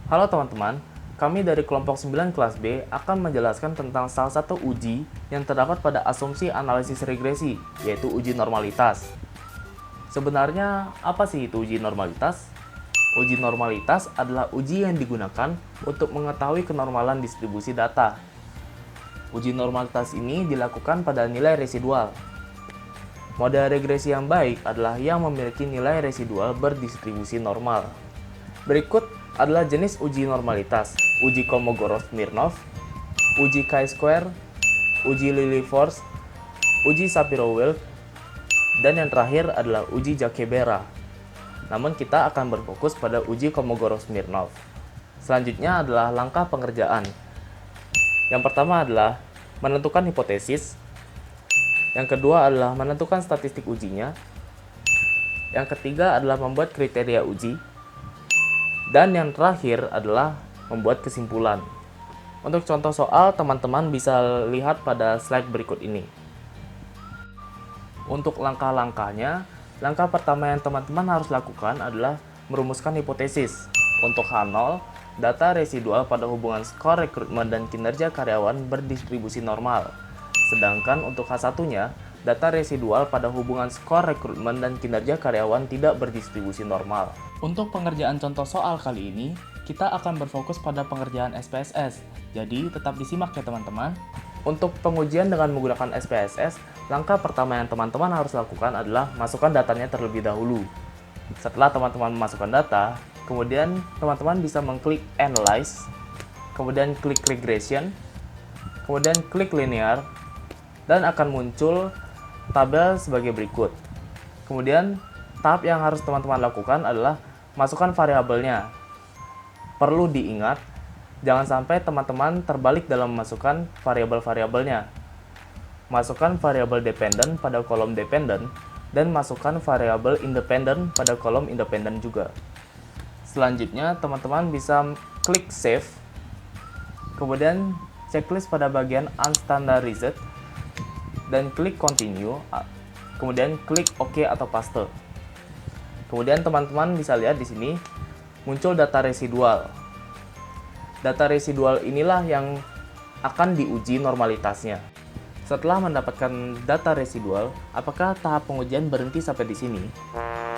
Halo teman-teman, kami dari kelompok 9 kelas B akan menjelaskan tentang salah satu uji yang terdapat pada asumsi analisis regresi, yaitu uji normalitas. Sebenarnya, apa sih itu uji normalitas? Uji normalitas adalah uji yang digunakan untuk mengetahui kenormalan distribusi data. Uji normalitas ini dilakukan pada nilai residual. Model regresi yang baik adalah yang memiliki nilai residual berdistribusi normal. Berikut adalah jenis uji normalitas: uji Kolmogorov-Smirnov, uji chi-square, uji Lilliefors, uji Shapiro-Wilk, dan yang terakhir adalah uji Jacquet-Bera. Namun kita akan berfokus pada uji Kolmogorov-Smirnov. Selanjutnya adalah langkah pengerjaan. Yang pertama adalah menentukan hipotesis. Yang kedua adalah menentukan statistik ujinya. Yang ketiga adalah membuat kriteria uji. Dan yang terakhir adalah membuat kesimpulan. Untuk contoh soal, teman-teman bisa lihat pada slide berikut ini. Untuk langkah-langkahnya, langkah pertama yang teman-teman harus lakukan adalah merumuskan hipotesis. Untuk H0, data residual pada hubungan skor rekrutmen dan kinerja karyawan berdistribusi normal. Sedangkan untuk H1-nya, data residual pada hubungan skor rekrutmen dan kinerja karyawan tidak berdistribusi normal. Untuk pengerjaan contoh soal kali ini, kita akan berfokus pada pengerjaan SPSS. Jadi, tetap disimak ya teman-teman. Untuk pengujian dengan menggunakan SPSS, langkah pertama yang teman-teman harus lakukan adalah masukkan datanya terlebih dahulu. Setelah teman-teman memasukkan data, kemudian teman-teman bisa mengklik Analyze, kemudian klik Regression, kemudian klik Linear, dan akan muncul tabel sebagai berikut. Kemudian, tahap yang harus teman-teman lakukan adalah masukkan variabelnya. Perlu diingat, jangan sampai teman-teman terbalik dalam memasukkan variabel-variabelnya. Masukkan variabel dependent pada kolom dependent, dan masukkan variabel independent pada kolom independent juga. Selanjutnya, teman-teman bisa klik Save, kemudian checklist pada bagian Unstandarized, dan klik Continue, kemudian klik OK atau Paste. Kemudian teman-teman bisa lihat di sini muncul data residual. Data residual inilah yang akan diuji normalitasnya. Setelah mendapatkan data residual, apakah tahap pengujian berhenti sampai di sini?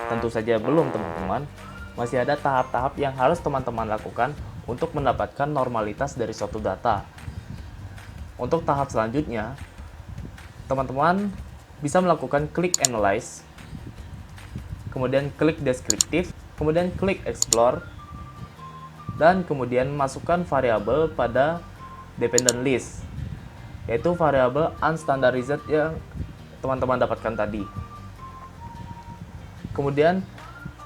Tentu saja belum, teman-teman. Masih ada tahap-tahap yang harus teman-teman lakukan untuk mendapatkan normalitas dari suatu data. Untuk tahap selanjutnya, teman-teman bisa melakukan klik Analyze, kemudian klik Descriptive, kemudian klik Explore, dan kemudian masukkan variabel pada Dependent List, yaitu variabel Unstandarized yang teman-teman dapatkan tadi. Kemudian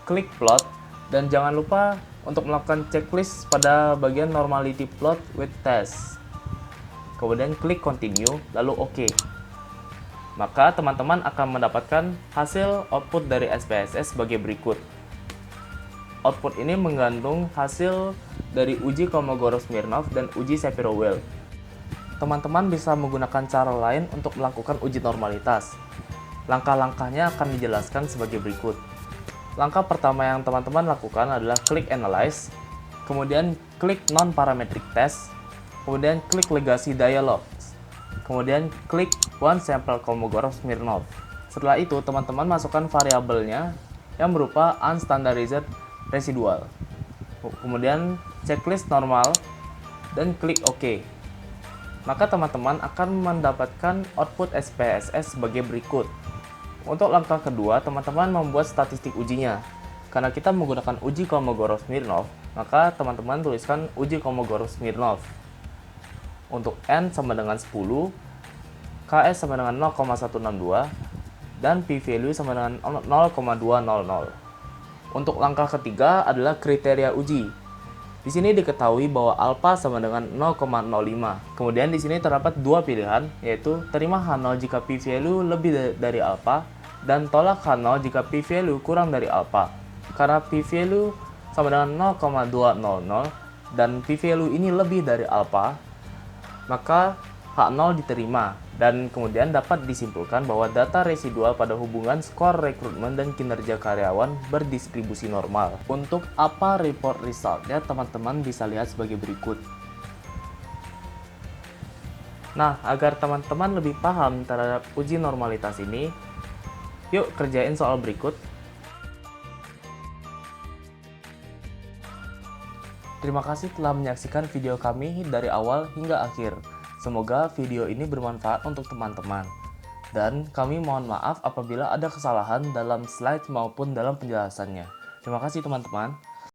klik Plot, dan jangan lupa untuk melakukan checklist pada bagian Normality Plot with Test. Kemudian klik Continue, lalu OK. Maka teman-teman akan mendapatkan hasil output dari SPSS sebagai berikut. Output ini mengandung hasil dari uji Kolmogorov-Smirnov dan uji Shapiro-Wilk. Teman-teman bisa menggunakan cara lain untuk melakukan uji normalitas. Langkah-langkahnya akan dijelaskan sebagai berikut. Langkah pertama yang teman-teman lakukan adalah klik Analyze, kemudian klik Non-Parametric Test, kemudian klik Legacy Dialogs, kemudian klik One Sample Kolmogorov-Smirnov. Setelah itu, teman-teman masukkan variabelnya yang berupa Unstandarized Residual. Kemudian checklist normal dan klik OK. Maka teman-teman akan mendapatkan output SPSS sebagai berikut. Untuk langkah kedua, teman-teman membuat statistik ujinya. Karena kita menggunakan uji Kolmogorov-Smirnov, maka teman-teman tuliskan uji Kolmogorov-Smirnov. Untuk N sama dengan 10, KS sama dengan 0,162, dan p-value sama dengan 0,200. Untuk langkah ketiga adalah kriteria uji. Di sini diketahui bahwa alpha sama dengan 0,05. Kemudian di sini terdapat dua pilihan, yaitu terima H0 jika p-value lebih dari alpha, dan tolak H0 jika p-value kurang dari alpha. Karena p-value sama dengan 0,200 dan p-value ini lebih dari alpha, maka H0 diterima, dan kemudian dapat disimpulkan bahwa data residual pada hubungan skor rekrutmen dan kinerja karyawan berdistribusi normal. Untuk apa report resultnya, teman-teman bisa lihat sebagai berikut. Nah, agar teman-teman lebih paham terhadap uji normalitas ini, yuk kerjain soal berikut. Terima kasih telah menyaksikan video kami dari awal hingga akhir. Semoga video ini bermanfaat untuk teman-teman. Dan kami mohon maaf apabila ada kesalahan dalam slide maupun dalam penjelasannya. Terima kasih teman-teman.